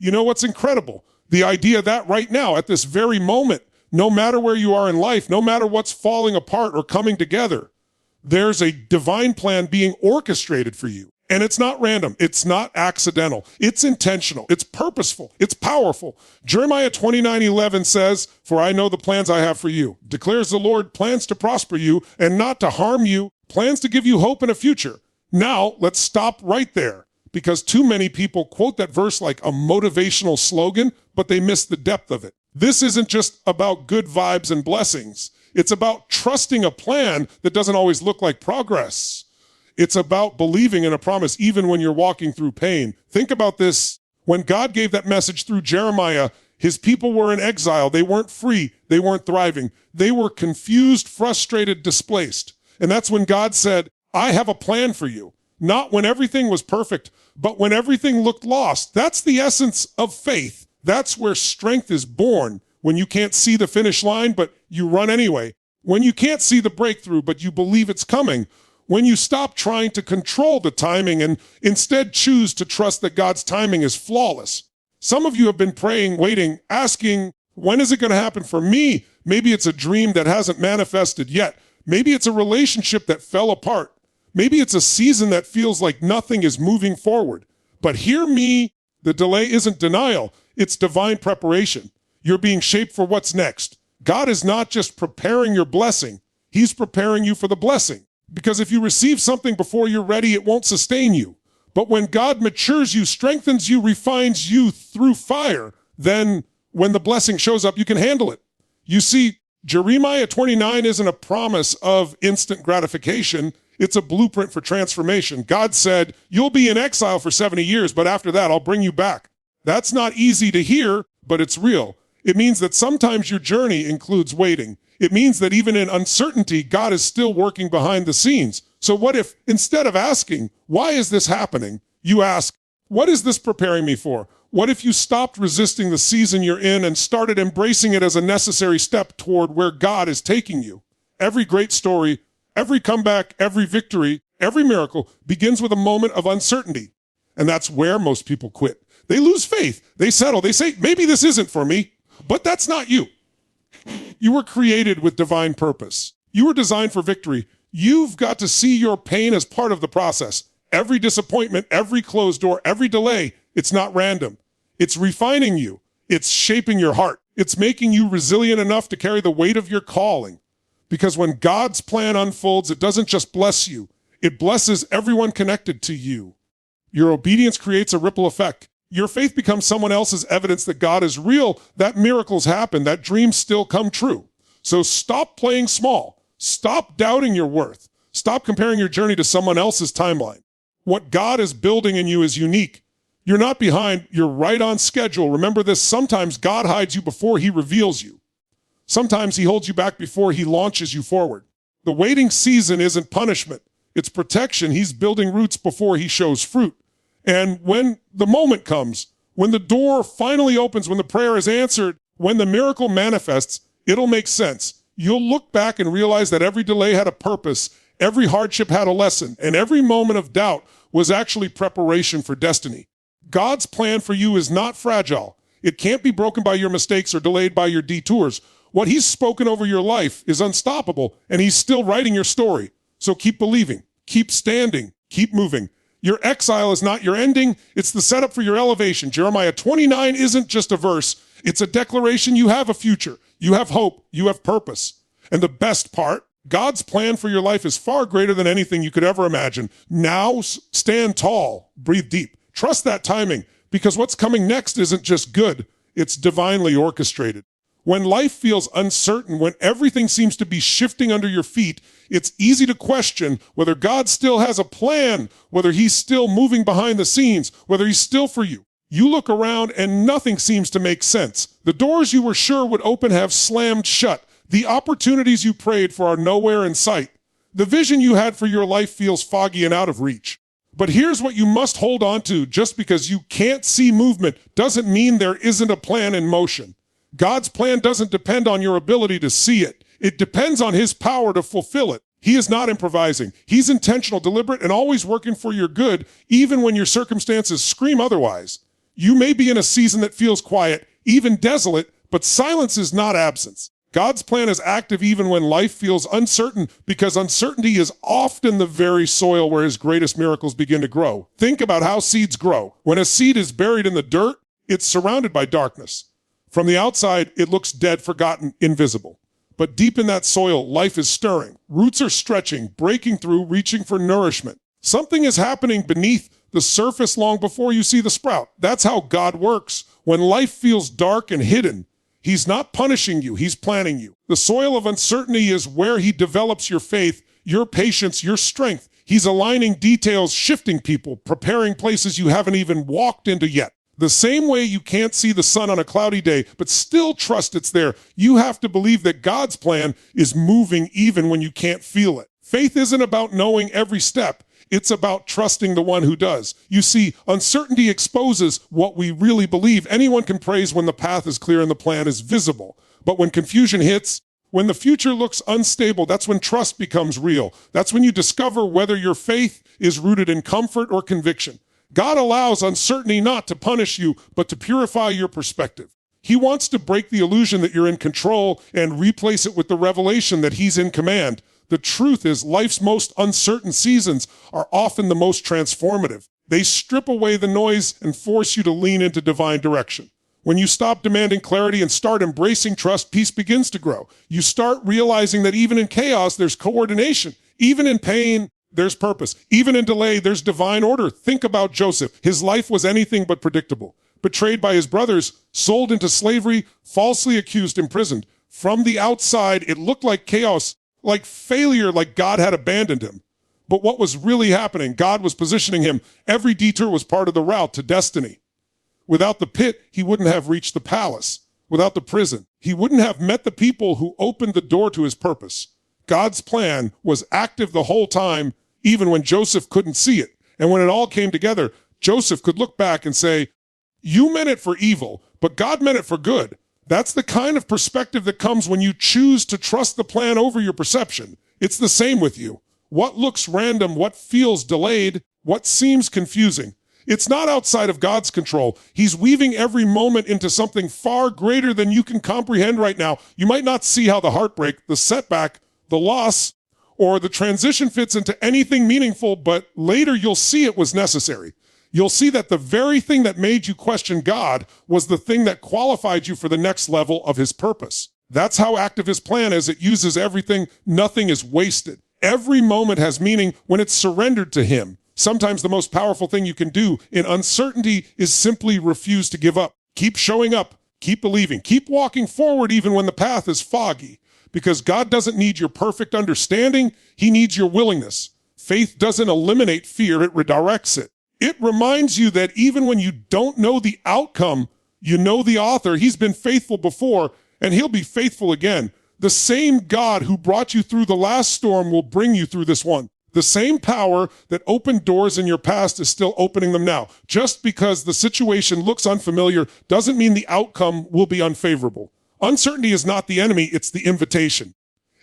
You know what's incredible? The idea that right now, at this very moment, no matter where you are in life, no matter what's falling apart or coming together, there's a divine plan being orchestrated for you. And it's not random. It's not accidental. It's intentional. It's purposeful. It's powerful. Jeremiah 29:11 says, "For I know the plans I have for you, declares the Lord, plans to prosper you and not to harm you, plans to give you hope and a future." Now, let's stop right there, because too many people quote that verse like a motivational slogan, but they miss the depth of it. This isn't just about good vibes and blessings. It's about trusting a plan that doesn't always look like progress. It's about believing in a promise even when you're walking through pain. Think about this. When God gave that message through Jeremiah, his people were in exile. They weren't free. They weren't thriving. They were confused, frustrated, displaced. And that's when God said, "I have a plan for you." Not when everything was perfect, but when everything looked lost. That's the essence of faith. That's where strength is born. When you can't see the finish line, but you run anyway. When you can't see the breakthrough, but you believe it's coming. When you stop trying to control the timing and instead choose to trust that God's timing is flawless. Some of you have been praying, waiting, asking, when is it going to happen for me? Maybe it's a dream that hasn't manifested yet. Maybe it's a relationship that fell apart. Maybe it's a season that feels like nothing is moving forward. But hear me, the delay isn't denial. It's divine preparation. You're being shaped for what's next. God is not just preparing your blessing. He's preparing you for the blessing. Because if you receive something before you're ready, it won't sustain you. But when God matures you, strengthens you, refines you through fire, then when the blessing shows up, you can handle it. You see, Jeremiah 29 isn't a promise of instant gratification. It's a blueprint for transformation. God said, "You'll be in exile for 70 years, but after that, I'll bring you back." That's not easy to hear, but it's real. It means that sometimes your journey includes waiting. It means that even in uncertainty, God is still working behind the scenes. So what if, instead of asking, "Why is this happening?" you ask, "What is this preparing me for?" What if you stopped resisting the season you're in and started embracing it as a necessary step toward where God is taking you? Every great story, every comeback, every victory, every miracle begins with a moment of uncertainty. And that's where most people quit. They lose faith. They settle. They say, "Maybe this isn't for me." But that's not you. You were created with divine purpose. You were designed for victory. You've got to see your pain as part of the process. Every disappointment, every closed door, every delay, it's not random. It's refining you. It's shaping your heart. It's making you resilient enough to carry the weight of your calling. Because when God's plan unfolds, it doesn't just bless you. It blesses everyone connected to you. Your obedience creates a ripple effect. Your faith becomes someone else's evidence that God is real, that miracles happen, that dreams still come true. So stop playing small. Stop doubting your worth. Stop comparing your journey to someone else's timeline. What God is building in you is unique. You're not behind, you're right on schedule. Remember this, sometimes God hides you before he reveals you. Sometimes he holds you back before he launches you forward. The waiting season isn't punishment, it's protection. He's building roots before he shows fruit. And when the moment comes, when the door finally opens, when the prayer is answered, when the miracle manifests, it'll make sense. You'll look back and realize that every delay had a purpose, every hardship had a lesson, and every moment of doubt was actually preparation for destiny. God's plan for you is not fragile. It can't be broken by your mistakes or delayed by your detours. What he's spoken over your life is unstoppable, and he's still writing your story. So keep believing, keep standing, keep moving. Your exile is not your ending. It's the setup for your elevation. Jeremiah 29 isn't just a verse. It's a declaration. You have a future. You have hope. You have purpose. And the best part, God's plan for your life is far greater than anything you could ever imagine. Now stand tall, breathe deep. Trust that timing, because what's coming next isn't just good. It's divinely orchestrated. When life feels uncertain, when everything seems to be shifting under your feet, it's easy to question whether God still has a plan, whether he's still moving behind the scenes, whether he's still for you. You look around and nothing seems to make sense. The doors you were sure would open have slammed shut. The opportunities you prayed for are nowhere in sight. The vision you had for your life feels foggy and out of reach. But here's what you must hold on to. Just because you can't see movement doesn't mean there isn't a plan in motion. God's plan doesn't depend on your ability to see it. It depends on his power to fulfill it. He is not improvising. He's intentional, deliberate, and always working for your good, even when your circumstances scream otherwise. You may be in a season that feels quiet, even desolate, but silence is not absence. God's plan is active even when life feels uncertain, because uncertainty is often the very soil where his greatest miracles begin to grow. Think about how seeds grow. When a seed is buried in the dirt, it's surrounded by darkness. From the outside, it looks dead, forgotten, invisible. But deep in that soil, life is stirring. Roots are stretching, breaking through, reaching for nourishment. Something is happening beneath the surface long before you see the sprout. That's how God works. When life feels dark and hidden, he's not punishing you, he's planning you. The soil of uncertainty is where he develops your faith, your patience, your strength. He's aligning details, shifting people, preparing places you haven't even walked into yet. The same way you can't see the sun on a cloudy day, but still trust it's there, you have to believe that God's plan is moving even when you can't feel it. Faith isn't about knowing every step. It's about trusting the one who does. You see, uncertainty exposes what we really believe. Anyone can praise when the path is clear and the plan is visible. But when confusion hits, when the future looks unstable, that's when trust becomes real. That's when you discover whether your faith is rooted in comfort or conviction. God allows uncertainty not to punish you, but to purify your perspective. He wants to break the illusion that you're in control and replace it with the revelation that he's in command. The truth is, life's most uncertain seasons are often the most transformative. They strip away the noise and force you to lean into divine direction. When you stop demanding clarity and start embracing trust, peace begins to grow. You start realizing that even in chaos, there's coordination. Even in pain, there's purpose. Even in delay, there's divine order. Think about Joseph. His life was anything but predictable. Betrayed by his brothers, sold into slavery, falsely accused, imprisoned. From the outside, it looked like chaos, like failure, like God had abandoned him. But what was really happening? God was positioning him. Every detour was part of the route to destiny. Without the pit, he wouldn't have reached the palace. Without the prison, he wouldn't have met the people who opened the door to his purpose. God's plan was active the whole time, even when Joseph couldn't see it. And when it all came together, Joseph could look back and say, you meant it for evil, but God meant it for good. That's the kind of perspective that comes when you choose to trust the plan over your perception. It's the same with you. What looks random, what feels delayed, what seems confusing. It's not outside of God's control. He's weaving every moment into something far greater than you can comprehend right now. You might not see how the heartbreak, the setback, the loss, or the transition fits into anything meaningful, but later you'll see it was necessary. You'll see that the very thing that made you question God was the thing that qualified you for the next level of his purpose. That's how active his plan is. It uses everything. Nothing is wasted. Every moment has meaning when it's surrendered to him. Sometimes the most powerful thing you can do in uncertainty is simply refuse to give up. Keep showing up. Keep believing. Keep walking forward even when the path is foggy. Because God doesn't need your perfect understanding. He needs your willingness. Faith doesn't eliminate fear. It redirects it. It reminds you that even when you don't know the outcome, you know the author. He's been faithful before, and he'll be faithful again. The same God who brought you through the last storm will bring you through this one. The same power that opened doors in your past is still opening them now. Just because the situation looks unfamiliar doesn't mean the outcome will be unfavorable. Uncertainty is not the enemy, it's the invitation.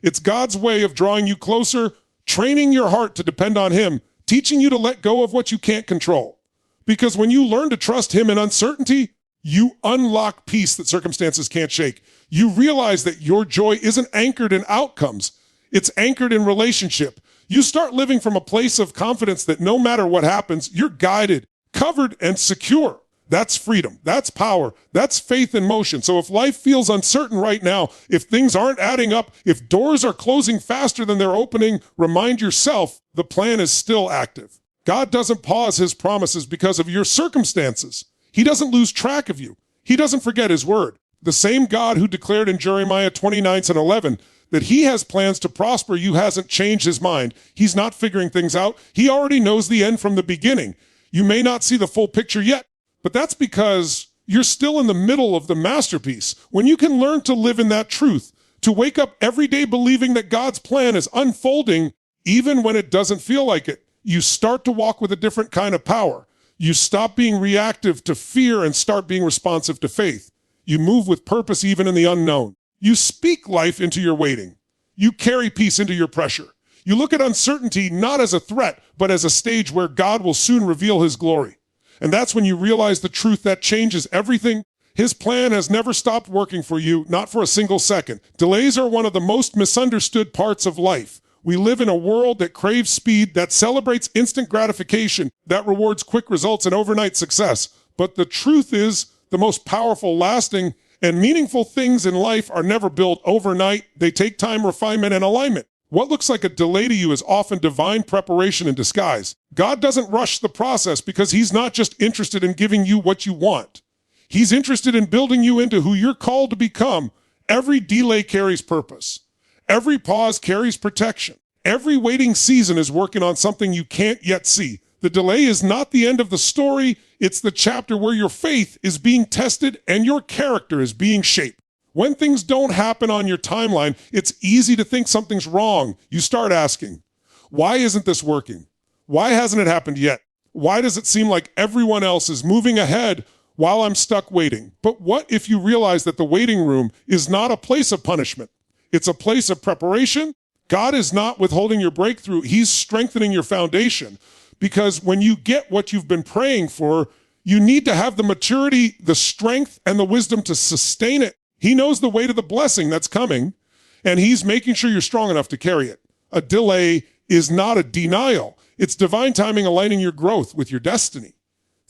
It's God's way of drawing you closer, training your heart to depend on him, teaching you to let go of what you can't control. Because when you learn to trust him in uncertainty, you unlock peace that circumstances can't shake. You realize that your joy isn't anchored in outcomes. It's anchored in relationship. You start living from a place of confidence that no matter what happens, you're guided, covered, and secure. That's freedom. That's power. That's faith in motion. So if life feels uncertain right now, if things aren't adding up, if doors are closing faster than they're opening, remind yourself the plan is still active. God doesn't pause his promises because of your circumstances. He doesn't lose track of you. He doesn't forget his word. The same God who declared in Jeremiah 29:11 that he has plans to prosper you hasn't changed his mind. He's not figuring things out. He already knows the end from the beginning. You may not see the full picture yet, but that's because you're still in the middle of the masterpiece. When you can learn to live in that truth, to wake up every day believing that God's plan is unfolding, even when it doesn't feel like it, you start to walk with a different kind of power. You stop being reactive to fear and start being responsive to faith. You move with purpose even in the unknown. You speak life into your waiting. You carry peace into your pressure. You look at uncertainty not as a threat, but as a stage where God will soon reveal his glory. And that's when you realize the truth that changes everything. His plan has never stopped working for you, not for a single second. Delays are one of the most misunderstood parts of life. We live in a world that craves speed, that celebrates instant gratification, that rewards quick results and overnight success. But the truth is, the most powerful, lasting, and meaningful things in life are never built overnight. They take time, refinement, and alignment. What looks like a delay to you is often divine preparation in disguise. God doesn't rush the process because he's not just interested in giving you what you want. He's interested in building you into who you're called to become. Every delay carries purpose. Every pause carries protection. Every waiting season is working on something you can't yet see. The delay is not the end of the story. It's the chapter where your faith is being tested and your character is being shaped. When things don't happen on your timeline, it's easy to think something's wrong. You start asking, why isn't this working? Why hasn't it happened yet? Why does it seem like everyone else is moving ahead while I'm stuck waiting? But what if you realize that the waiting room is not a place of punishment? It's a place of preparation. God is not withholding your breakthrough. He's strengthening your foundation. Because when you get what you've been praying for, you need to have the maturity, the strength, and the wisdom to sustain it. He knows the way to the blessing that's coming, and he's making sure you're strong enough to carry it. A delay is not a denial. It's divine timing aligning your growth with your destiny.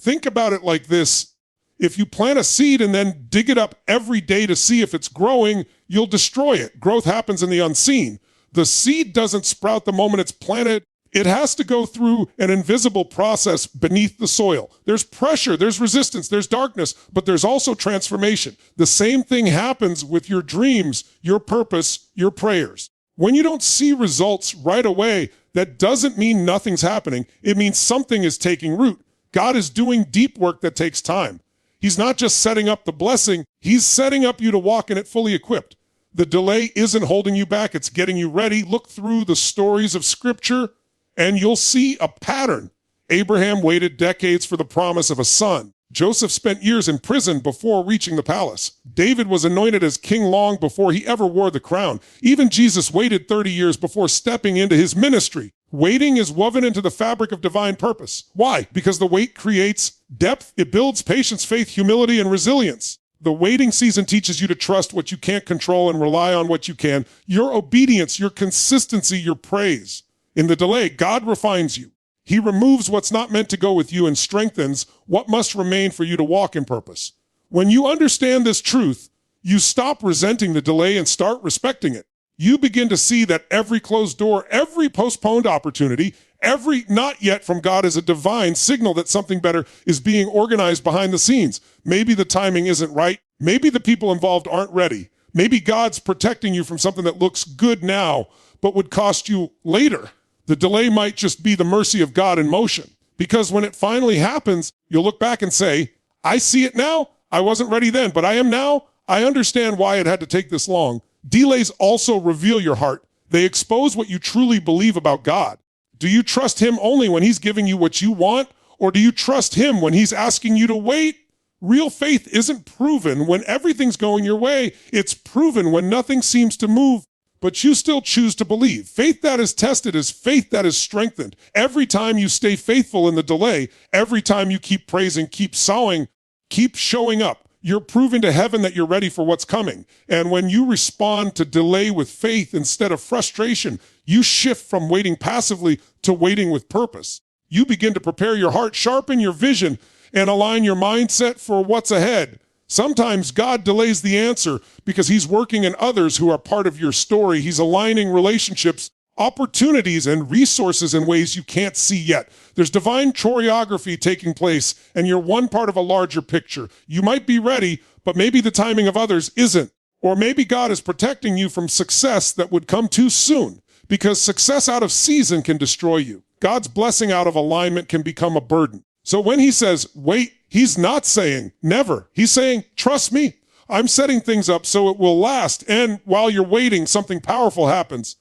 Think about it like this. If you plant a seed and then dig it up every day to see if it's growing, you'll destroy it. Growth happens in the unseen. The seed doesn't sprout the moment it's planted. It has to go through an invisible process beneath the soil. There's pressure, there's resistance, there's darkness, but there's also transformation. The same thing happens with your dreams, your purpose, your prayers. When you don't see results right away, that doesn't mean nothing's happening. It means something is taking root. God is doing deep work that takes time. He's not just setting up the blessing, he's setting up you to walk in it fully equipped. The delay isn't holding you back, it's getting you ready. Look through the stories of Scripture, and you'll see a pattern. Abraham waited decades for the promise of a son. Joseph spent years in prison before reaching the palace. David was anointed as king long before he ever wore the crown. Even Jesus waited 30 years before stepping into his ministry. Waiting is woven into the fabric of divine purpose. Why? Because the wait creates depth. It builds patience, faith, humility, and resilience. The waiting season teaches you to trust what you can't control and rely on what you can. Your obedience, your consistency, your praise. In the delay, God refines you. He removes what's not meant to go with you and strengthens what must remain for you to walk in purpose. When you understand this truth, you stop resenting the delay and start respecting it. You begin to see that every closed door, every postponed opportunity, every not yet from God is a divine signal that something better is being organized behind the scenes. Maybe the timing isn't right. Maybe the people involved aren't ready. Maybe God's protecting you from something that looks good now, but would cost you later. The delay might just be the mercy of God in motion. Because when it finally happens, you'll look back and say, I see it now. I wasn't ready then, but I am now. I understand why it had to take this long. Delays also reveal your heart. They expose what you truly believe about God. Do you trust him only when he's giving you what you want? Or do you trust him when he's asking you to wait? Real faith isn't proven when everything's going your way. It's proven when nothing seems to move, but you still choose to believe. Faith that is tested is faith that is strengthened. Every time you stay faithful in the delay, every time you keep praising, keep sowing, keep showing up, you're proving to heaven that you're ready for what's coming. And when you respond to delay with faith instead of frustration, you shift from waiting passively to waiting with purpose. You begin to prepare your heart, sharpen your vision, and align your mindset for what's ahead. Sometimes God delays the answer because he's working in others who are part of your story. He's aligning relationships, opportunities, and resources in ways you can't see yet. There's divine choreography taking place, and you're one part of a larger picture. You might be ready, but maybe the timing of others isn't. Or maybe God is protecting you from success that would come too soon, because success out of season can destroy you. God's blessing out of alignment can become a burden. So when he says, wait, he's not saying never. He's saying, trust me. I'm setting things up so it will last. And while you're waiting, something powerful happens.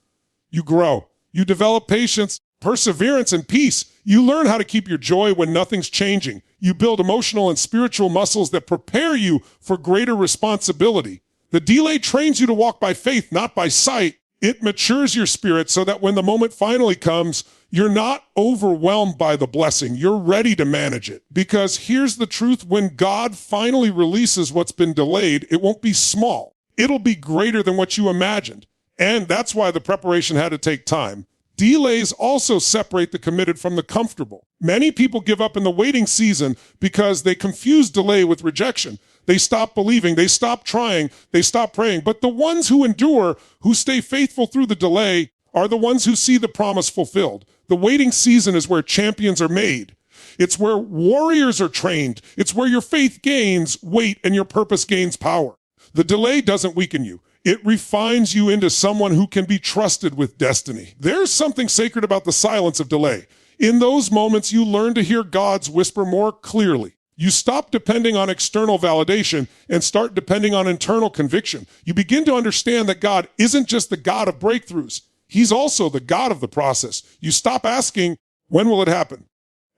You grow. You develop patience, perseverance, and peace. You learn how to keep your joy when nothing's changing. You build emotional and spiritual muscles that prepare you for greater responsibility. The delay trains you to walk by faith, not by sight. It matures your spirit so that when the moment finally comes, you're not overwhelmed by the blessing. You're ready to manage it. Because here's the truth: when God finally releases what's been delayed, it won't be small. It'll be greater than what you imagined. And that's why the preparation had to take time. Delays also separate the committed from the comfortable. Many people give up in the waiting season because they confuse delay with rejection. They stop believing, they stop trying, they stop praying. But the ones who endure, who stay faithful through the delay, are the ones who see the promise fulfilled. The waiting season is where champions are made. It's where warriors are trained. It's where your faith gains weight and your purpose gains power. The delay doesn't weaken you. It refines you into someone who can be trusted with destiny. There's something sacred about the silence of delay. In those moments, you learn to hear God's whisper more clearly. You stop depending on external validation and start depending on internal conviction. You begin to understand that God isn't just the God of breakthroughs. He's also the God of the process. You stop asking, when will it happen?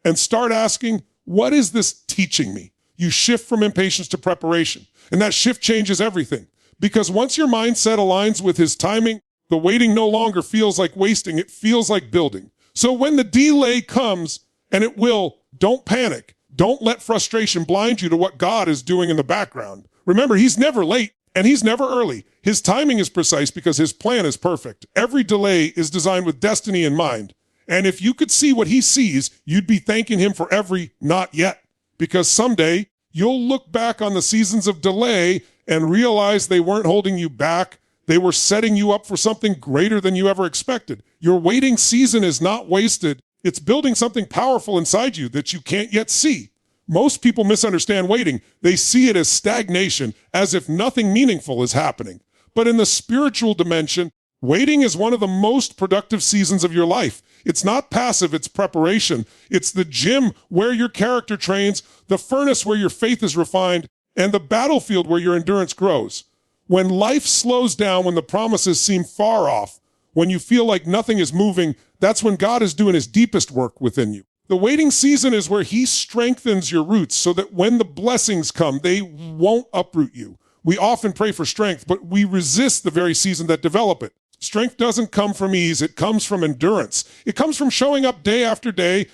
And start asking, what is this teaching me? You shift from impatience to preparation. And that shift changes everything. Because once your mindset aligns with his timing, the waiting no longer feels like wasting, it feels like building. So when the delay comes, and it will, don't panic. Don't let frustration blind you to what God is doing in the background. Remember, he's never late, and he's never early. His timing is precise because his plan is perfect. Every delay is designed with destiny in mind. And if you could see what he sees, you'd be thanking him for every not yet. Because someday, you'll look back on the seasons of delay and realize they weren't holding you back. They were setting you up for something greater than you ever expected. Your waiting season is not wasted. It's building something powerful inside you that you can't yet see. Most people misunderstand waiting. They see it as stagnation, as if nothing meaningful is happening. But in the spiritual dimension, waiting is one of the most productive seasons of your life. It's not passive, it's preparation. It's the gym where your character trains, the furnace where your faith is refined, and the battlefield where your endurance grows. When life slows down, when the promises seem far off, when you feel like nothing is moving, that's when God is doing his deepest work within you. The waiting season is where he strengthens your roots so that when the blessings come, they won't uproot you. We often pray for strength, but we resist the very season that develop it. Strength doesn't come from ease, it comes from endurance. It comes from showing up day after day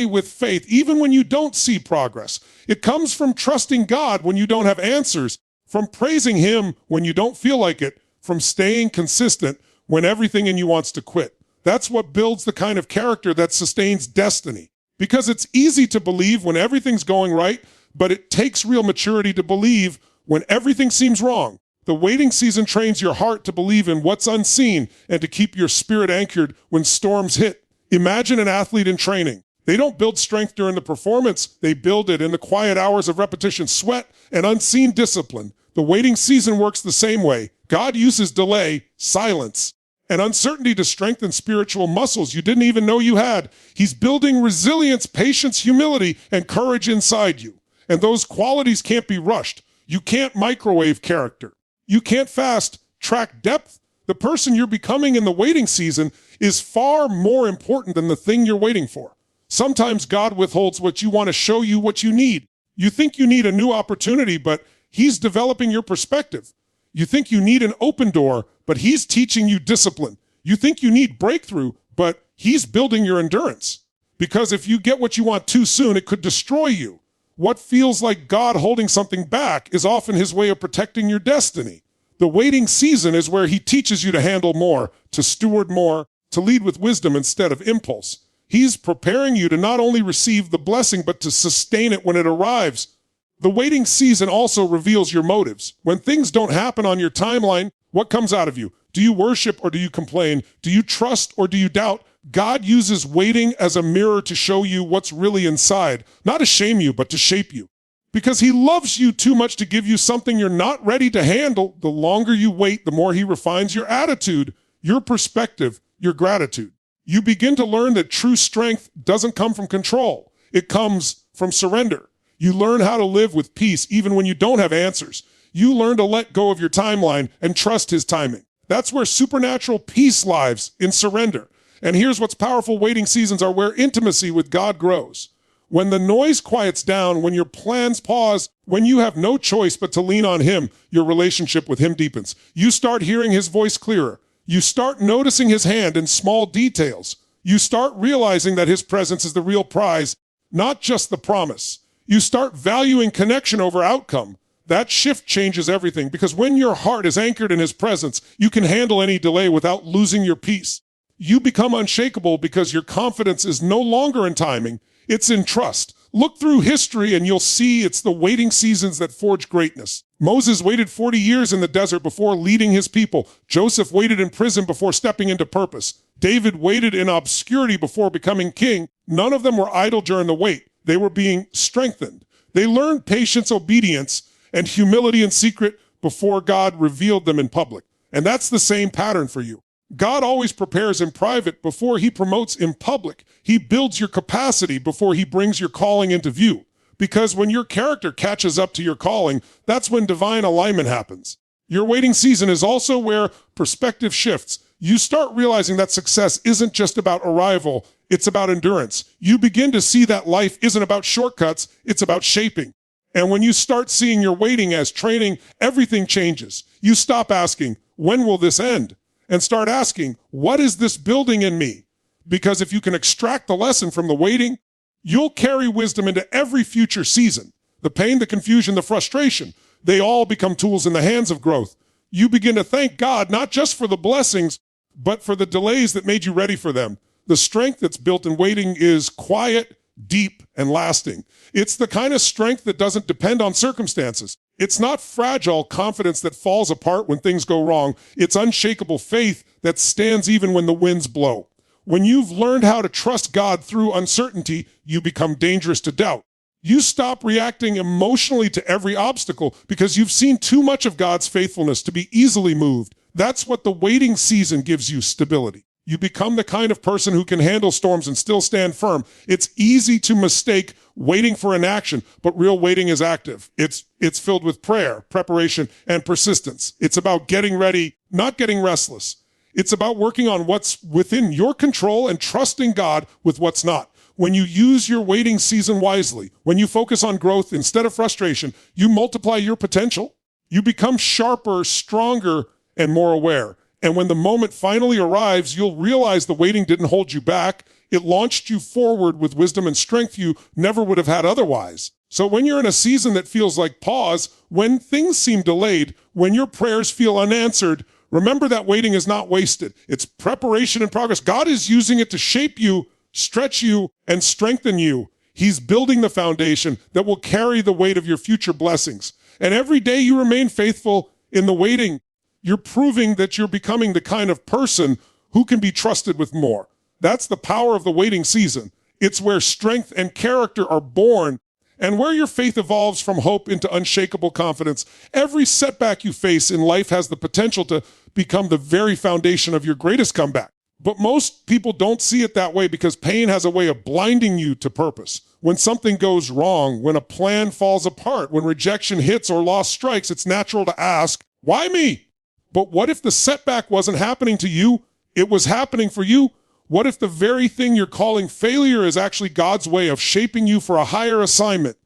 with faith, even when you don't see progress. It comes from trusting God when you don't have answers, from praising him when you don't feel like it, from staying consistent when everything in you wants to quit. That's what builds the kind of character that sustains destiny. Because it's easy to believe when everything's going right, but it takes real maturity to believe when everything seems wrong. The waiting season trains your heart to believe in what's unseen and to keep your spirit anchored when storms hit. Imagine an athlete in training. They don't build strength during the performance. They build it in the quiet hours of repetition, sweat, and unseen discipline. The waiting season works the same way. God uses delay, silence, and uncertainty to strengthen spiritual muscles you didn't even know you had. He's building resilience, patience, humility, and courage inside you. And those qualities can't be rushed. You can't microwave character. You can't fast track depth. The person you're becoming in the waiting season is far more important than the thing you're waiting for. Sometimes God withholds what you want to show you what you need. You think you need a new opportunity, but he's developing your perspective. You think you need an open door, but he's teaching you discipline. You think you need breakthrough, but he's building your endurance. Because if you get what you want too soon, it could destroy you. What feels like God holding something back is often his way of protecting your destiny. The waiting season is where he teaches you to handle more, to steward more, to lead with wisdom instead of impulse. He's preparing you to not only receive the blessing, but to sustain it when it arrives. The waiting season also reveals your motives. When things don't happen on your timeline, what comes out of you? Do you worship or do you complain? Do you trust or do you doubt? God uses waiting as a mirror to show you what's really inside, not to shame you, but to shape you. Because he loves you too much to give you something you're not ready to handle. The longer you wait, the more he refines your attitude, your perspective, your gratitude. You begin to learn that true strength doesn't come from control. It comes from surrender. You learn how to live with peace even when you don't have answers. You learn to let go of your timeline and trust his timing. That's where supernatural peace lives, in surrender. And here's what's powerful: waiting seasons are where intimacy with God grows. When the noise quiets down, when your plans pause, when you have no choice but to lean on him, your relationship with him deepens. You start hearing his voice clearer. You start noticing his hand in small details. You start realizing that his presence is the real prize, not just the promise. You start valuing connection over outcome. That shift changes everything, because when your heart is anchored in his presence, you can handle any delay without losing your peace. You become unshakable because your confidence is no longer in timing, it's in trust. Look through history and you'll see it's the waiting seasons that forge greatness. Moses waited 40 years in the desert before leading his people. Joseph waited in prison before stepping into purpose. David waited in obscurity before becoming king. None of them were idle during the wait. They were being strengthened. They learned patience, obedience, and humility in secret before God revealed them in public. And that's the same pattern for you. God always prepares in private before he promotes in public. He builds your capacity before he brings your calling into view. Because when your character catches up to your calling, that's when divine alignment happens. Your waiting season is also where perspective shifts. You start realizing that success isn't just about arrival, it's about endurance. You begin to see that life isn't about shortcuts, it's about shaping. And when you start seeing your waiting as training, everything changes. You stop asking, when will this end? And start asking, what is this building in me? Because if you can extract the lesson from the waiting, you'll carry wisdom into every future season. The pain, the confusion, the frustration, they all become tools in the hands of growth. You begin to thank God, not just for the blessings, but for the delays that made you ready for them. The strength that's built in waiting is quiet, deep, and lasting. It's the kind of strength that doesn't depend on circumstances. It's not fragile confidence that falls apart when things go wrong. It's unshakable faith that stands even when the winds blow. When you've learned how to trust God through uncertainty, you become dangerous to doubt. You stop reacting emotionally to every obstacle because you've seen too much of God's faithfulness to be easily moved. That's what the waiting season gives you: stability. You become the kind of person who can handle storms and still stand firm. It's easy to mistake waiting for inaction, but real waiting is active. It's filled with prayer, preparation, and persistence. It's about getting ready, not getting restless. It's about working on what's within your control and trusting God with what's not. When you use your waiting season wisely, when you focus on growth instead of frustration, you multiply your potential. You become sharper, stronger, and more aware. And when the moment finally arrives, you'll realize the waiting didn't hold you back. It launched you forward with wisdom and strength you never would have had otherwise. So when you're in a season that feels like pause, when things seem delayed, when your prayers feel unanswered, remember that waiting is not wasted. It's preparation and progress. God is using it to shape you, stretch you, and strengthen you. He's building the foundation that will carry the weight of your future blessings. And every day you remain faithful in the waiting, you're proving that you're becoming the kind of person who can be trusted with more. That's the power of the waiting season. It's where strength and character are born, and where your faith evolves from hope into unshakable confidence. Every setback you face in life has the potential to become the very foundation of your greatest comeback. But most people don't see it that way because pain has a way of blinding you to purpose. When something goes wrong, when a plan falls apart, when rejection hits or loss strikes, it's natural to ask, why me? But what if the setback wasn't happening to you? It was happening for you. What if the very thing you're calling failure is actually God's way of shaping you for a higher assignment?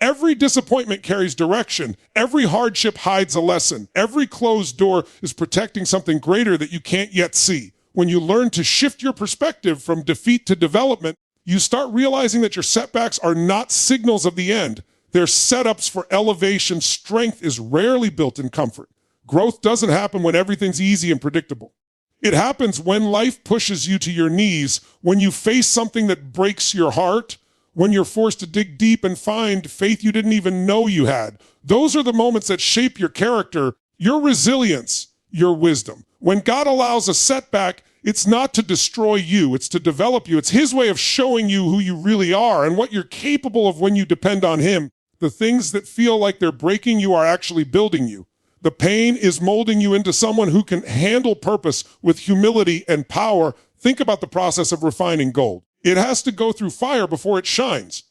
Every disappointment carries direction. Every hardship hides a lesson. Every closed door is protecting something greater that you can't yet see. When you learn to shift your perspective from defeat to development, you start realizing that your setbacks are not signals of the end. They're setups for elevation. Strength is rarely built in comfort. Growth doesn't happen when everything's easy and predictable. It happens when life pushes you to your knees, when you face something that breaks your heart, when you're forced to dig deep and find faith you didn't even know you had. Those are the moments that shape your character, your resilience, your wisdom. When God allows a setback, it's not to destroy you, it's to develop you. It's his way of showing you who you really are and what you're capable of when you depend on him. The things that feel like they're breaking you are actually building you. The pain is molding you into someone who can handle purpose with humility and power. Think about the process of refining gold. It has to go through fire before it shines.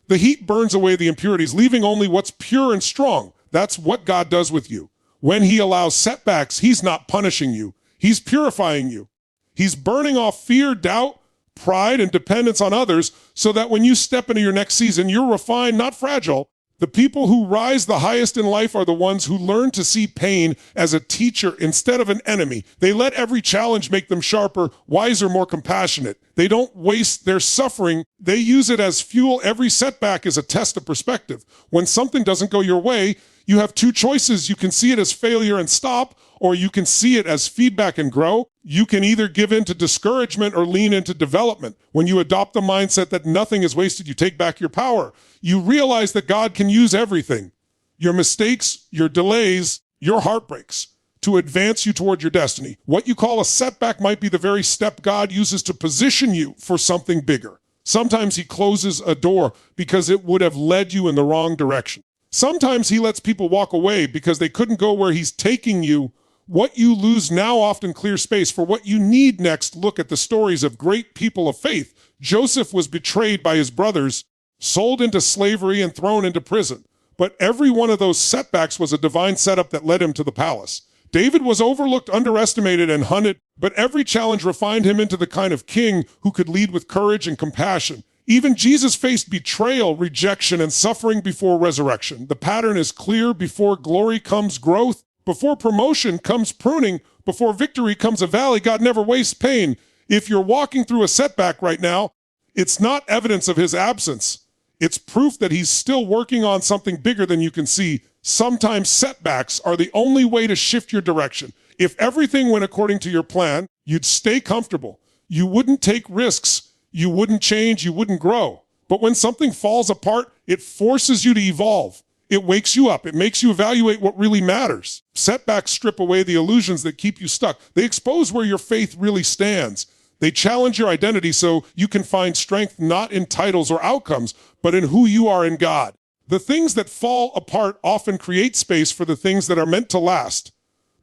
The heat burns away the impurities, leaving only what's pure and strong. That's what God does with you. When he allows setbacks, he's not punishing you. He's purifying you. He's burning off fear, doubt, pride, and dependence on others so that when you step into your next season, you're refined, not fragile. The people who rise the highest in life are the ones who learn to see pain as a teacher instead of an enemy. They let every challenge make them sharper, wiser, more compassionate. They don't waste their suffering. They use it as fuel. Every setback is a test of perspective. When something doesn't go your way, you have two choices. You can see it as failure and stop, or you can see it as feedback and grow. You can either give in to discouragement or lean into development. When you adopt the mindset that nothing is wasted, you take back your power. You realize that God can use everything, your mistakes, your delays, your heartbreaks, to advance you toward your destiny. What you call a setback might be the very step God uses to position you for something bigger. Sometimes he closes a door because it would have led you in the wrong direction. Sometimes he lets people walk away because they couldn't go where he's taking you. What you lose now often clears space for what you need next. Look at the stories of great people of faith. Joseph was betrayed by his brothers, sold into slavery, and thrown into prison. But every one of those setbacks was a divine setup that led him to the palace. David was overlooked, underestimated, and hunted, but every challenge refined him into the kind of king who could lead with courage and compassion. Even Jesus faced betrayal, rejection, and suffering before resurrection. The pattern is clear. Before glory comes growth. Before promotion comes pruning. Before victory comes a valley. God never wastes pain. If you're walking through a setback right now, it's not evidence of his absence. It's proof that he's still working on something bigger than you can see. Sometimes setbacks are the only way to shift your direction. If everything went according to your plan, you'd stay comfortable. You wouldn't take risks. You wouldn't change. You wouldn't grow. But when something falls apart, it forces you to evolve. It wakes you up. It makes you evaluate what really matters. Setbacks strip away the illusions that keep you stuck. They expose where your faith really stands. They challenge your identity so you can find strength not in titles or outcomes, but in who you are in God. The things that fall apart often create space for the things that are meant to last.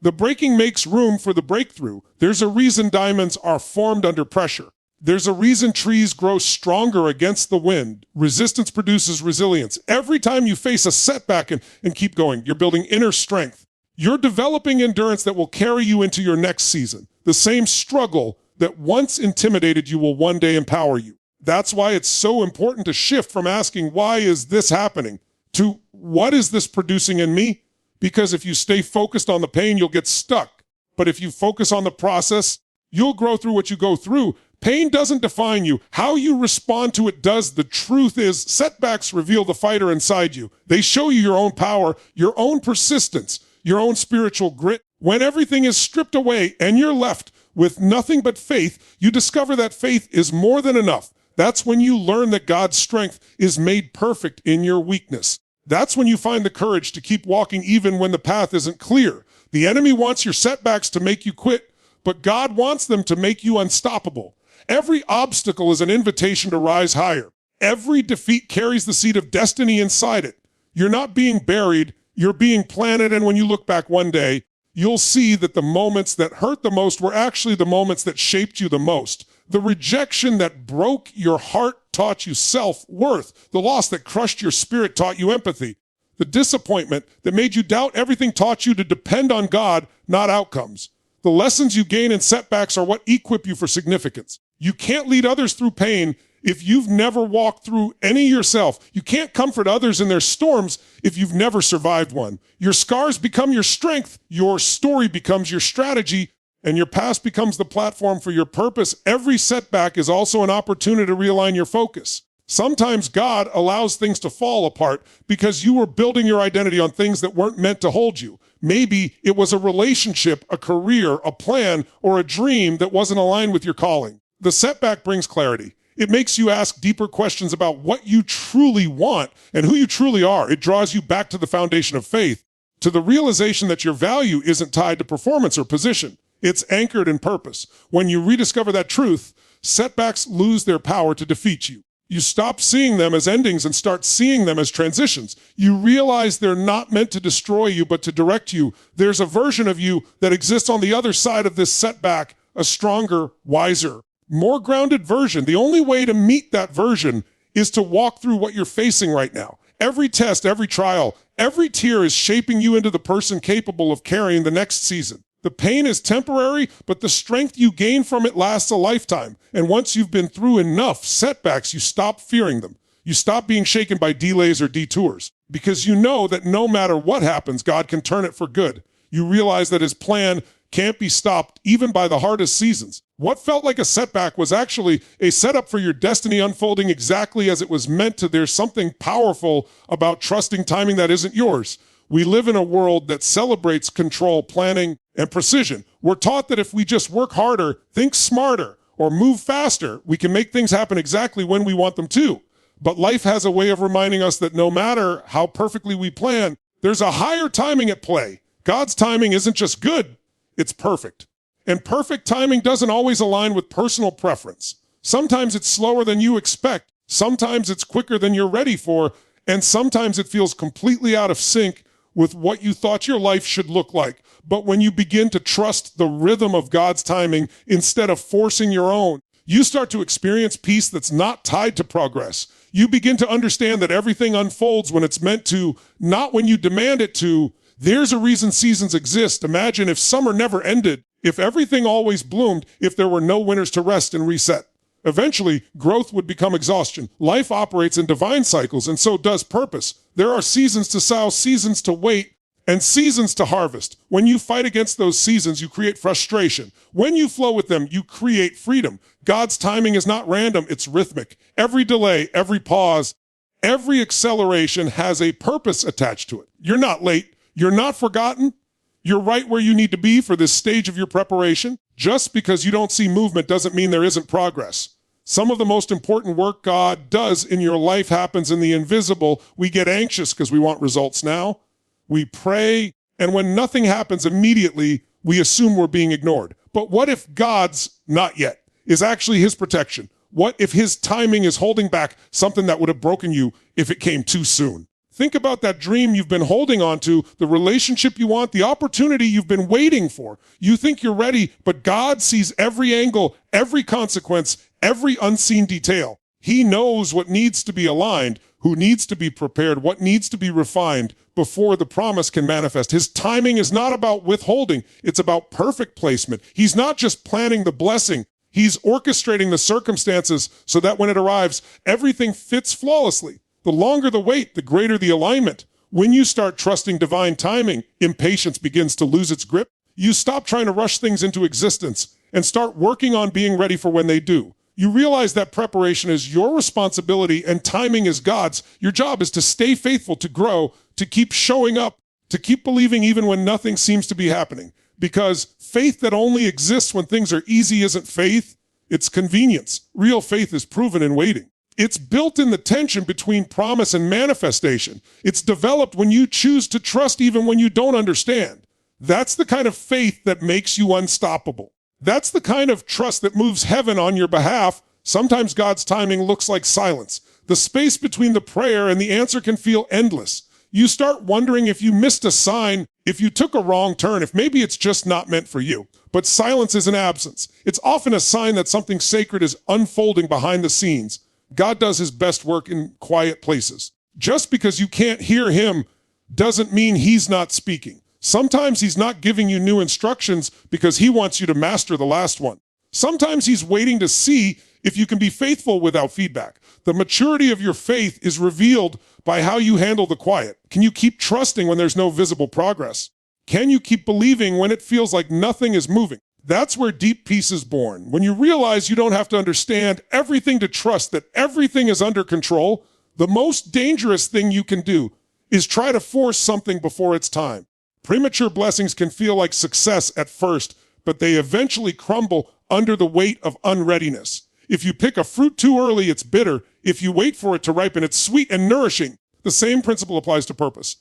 The breaking makes room for the breakthrough. There's a reason diamonds are formed under pressure. There's a reason trees grow stronger against the wind. Resistance produces resilience. Every time you face a setback and keep going, you're building inner strength. You're developing endurance that will carry you into your next season. The same struggle that once intimidated you will one day empower you. That's why it's so important to shift from asking, why is this happening, to what is this producing in me? Because if you stay focused on the pain, you'll get stuck. But if you focus on the process, you'll grow through what you go through. Pain doesn't define you. How you respond to it does. The truth is, setbacks reveal the fighter inside you. They show you your own power, your own persistence, your own spiritual grit. When everything is stripped away and you're left with nothing but faith, you discover that faith is more than enough. That's when you learn that God's strength is made perfect in your weakness. That's when you find the courage to keep walking even when the path isn't clear. The enemy wants your setbacks to make you quit, but God wants them to make you unstoppable. Every obstacle is an invitation to rise higher. Every defeat carries the seed of destiny inside it. You're not being buried, you're being planted, and when you look back one day, you'll see that the moments that hurt the most were actually the moments that shaped you the most. The rejection that broke your heart taught you self-worth. The loss that crushed your spirit taught you empathy. The disappointment that made you doubt everything taught you to depend on God, not outcomes. The lessons you gain in setbacks are what equip you for significance. You can't lead others through pain if you've never walked through any yourself. You can't comfort others in their storms if you've never survived one. Your scars become your strength, your story becomes your strategy, and your past becomes the platform for your purpose. Every setback is also an opportunity to realign your focus. Sometimes God allows things to fall apart because you were building your identity on things that weren't meant to hold you. Maybe it was a relationship, a career, a plan, or a dream that wasn't aligned with your calling. The setback brings clarity. It makes you ask deeper questions about what you truly want and who you truly are. It draws you back to the foundation of faith, to the realization that your value isn't tied to performance or position. It's anchored in purpose. When you rediscover that truth, setbacks lose their power to defeat you. You stop seeing them as endings and start seeing them as transitions. You realize they're not meant to destroy you, but to direct you. There's a version of you that exists on the other side of this setback, a stronger, wiser, more grounded version. The only way to meet that version is to walk through what you're facing right now. Every test, every trial, every tear is shaping you into the person capable of carrying the next season. The pain is temporary, but the strength you gain from it lasts a lifetime. And once you've been through enough setbacks, you stop fearing them. You stop being shaken by delays or detours. because you know that no matter what happens, God can turn it for good. You realize that his plan can't be stopped even by the hardest seasons. What felt like a setback was actually a setup for your destiny unfolding exactly as it was meant to. There's something powerful about trusting timing that isn't yours. We live in a world that celebrates control, planning, and precision. We're taught that if we just work harder, think smarter, or move faster, we can make things happen exactly when we want them to. But life has a way of reminding us that no matter how perfectly we plan, there's a higher timing at play. God's timing isn't just good, it's perfect. And perfect timing doesn't always align with personal preference. Sometimes it's slower than you expect. Sometimes it's quicker than you're ready for. And sometimes it feels completely out of sync with what you thought your life should look like. But when you begin to trust the rhythm of God's timing instead of forcing your own, you start to experience peace that's not tied to progress. You begin to understand that everything unfolds when it's meant to, not when you demand it to. There's a reason seasons exist. Imagine if summer never ended, if everything always bloomed, if there were no winters to rest and reset. Eventually, growth would become exhaustion. Life operates in divine cycles, and so does purpose. There are seasons to sow, seasons to wait, and seasons to harvest. When you fight against those seasons, you create frustration. When you flow with them, you create freedom. God's timing is not random, it's rhythmic. Every delay, every pause, every acceleration has a purpose attached to it. You're not late. You're not forgotten. You're right where you need to be for this stage of your preparation. Just because you don't see movement doesn't mean there isn't progress. Some of the most important work God does in your life happens in the invisible. We get anxious because we want results now. We pray, and when nothing happens immediately, we assume we're being ignored. But what if God's not yet is actually his protection? What if his timing is holding back something that would have broken you if it came too soon? Think about that dream you've been holding on to, the relationship you want, the opportunity you've been waiting for. You think you're ready, but God sees every angle, every consequence, every unseen detail. He knows what needs to be aligned, who needs to be prepared, what needs to be refined before the promise can manifest. His timing is not about withholding. It's about perfect placement. He's not just planning the blessing. He's orchestrating the circumstances so that when it arrives, everything fits flawlessly. The longer the wait, the greater the alignment. When you start trusting divine timing, impatience begins to lose its grip. You stop trying to rush things into existence and start working on being ready for when they do. You realize that preparation is your responsibility and timing is God's. Your job is to stay faithful, to grow, to keep showing up, to keep believing even when nothing seems to be happening. Because faith that only exists when things are easy isn't faith, it's convenience. Real faith is proven in waiting. It's built in the tension between promise and manifestation. It's developed when you choose to trust even when you don't understand. That's the kind of faith that makes you unstoppable. That's the kind of trust that moves heaven on your behalf. Sometimes God's timing looks like silence. The space between the prayer and the answer can feel endless. You start wondering if you missed a sign, if you took a wrong turn, if maybe it's just not meant for you. But silence is an absence. It's often a sign that something sacred is unfolding behind the scenes. God does his best work in quiet places. Just because you can't hear him doesn't mean he's not speaking. Sometimes he's not giving you new instructions because he wants you to master the last one. Sometimes he's waiting to see if you can be faithful without feedback. The maturity of your faith is revealed by how you handle the quiet. Can you keep trusting when there's no visible progress? Can you keep believing when it feels like nothing is moving? That's where deep peace is born. When you realize you don't have to understand everything to trust that everything is under control, the most dangerous thing you can do is try to force something before it's time. Premature blessings can feel like success at first, but they eventually crumble under the weight of unreadiness. If you pick a fruit too early, it's bitter. If you wait for it to ripen, it's sweet and nourishing. The same principle applies to purpose.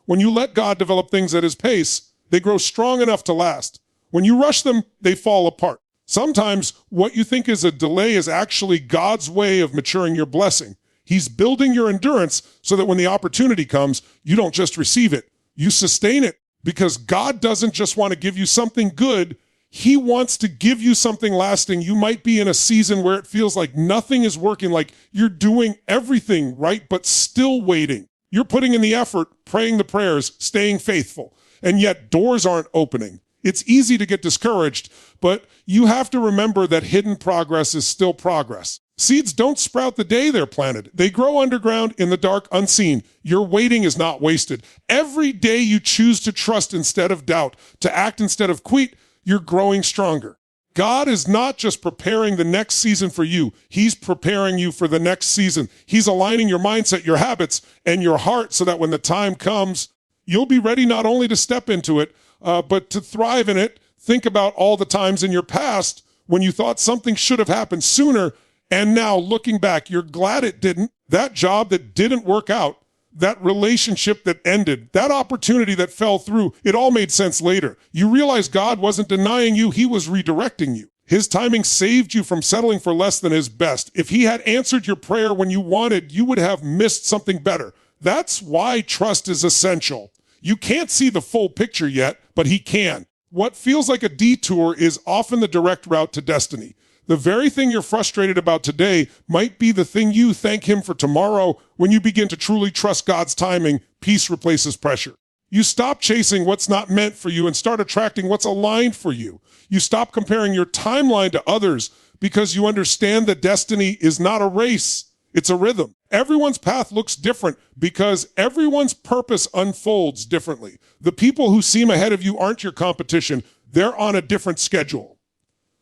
When you let God develop things at his pace, they grow strong enough to last. When you rush them, they fall apart. Sometimes what you think is a delay is actually God's way of maturing your blessing. He's building your endurance so that when the opportunity comes, you don't just receive it, you sustain it. Because God doesn't just want to give you something good, he wants to give you something lasting. You might be in a season where it feels like nothing is working, like you're doing everything right, but still waiting. You're putting in the effort, praying the prayers, staying faithful, and yet doors aren't opening. It's easy to get discouraged, but you have to remember that hidden progress is still progress. Seeds don't sprout the day they're planted. They grow underground in the dark, unseen. Your waiting is not wasted. Every day you choose to trust instead of doubt, to act instead of quit, you're growing stronger. God is not just preparing the next season for you. He's preparing you for the next season. He's aligning your mindset, your habits, and your heart so that when the time comes, you'll be ready not only to step into it, but to thrive in it. Think about all the times in your past when you thought something should have happened sooner, and now looking back, you're glad it didn't. That job that didn't work out, that relationship that ended, that opportunity that fell through, it all made sense later. You realize God wasn't denying you, he was redirecting you. His timing saved you from settling for less than his best. If he had answered your prayer when you wanted, you would have missed something better. That's why trust is essential. You can't see the full picture yet, but he can. What feels like a detour is often the direct route to destiny. The very thing you're frustrated about today might be the thing you thank him for tomorrow. When you begin to truly trust God's timing, peace replaces pressure. You stop chasing what's not meant for you and start attracting what's aligned for you. You stop comparing your timeline to others because you understand that destiny is not a race, it's a rhythm. Everyone's path looks different because everyone's purpose unfolds differently. The people who seem ahead of you aren't your competition, they're on a different schedule.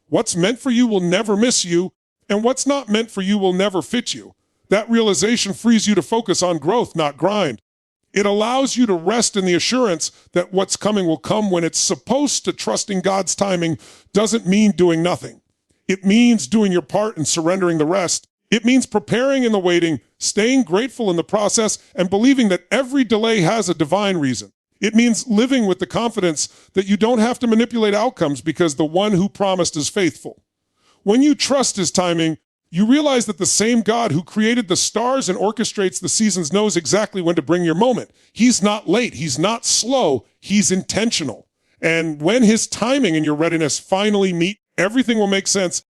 What's meant for you will never miss you, and what's not meant for you will never fit you. That realization frees you to focus on growth, not grind. It allows you to rest in the assurance that what's coming will come when it's supposed to. Trusting God's timing doesn't mean doing nothing. It means doing your part and surrendering the rest. It means preparing in the waiting, staying grateful in the process, and believing that every delay has a divine reason. It means living with the confidence that you don't have to manipulate outcomes because the one who promised is faithful. When you trust his timing, you realize that the same God who created the stars and orchestrates the seasons knows exactly when to bring your moment. He's not late. He's not slow. He's intentional. And when his timing and your readiness finally meet, everything will make sense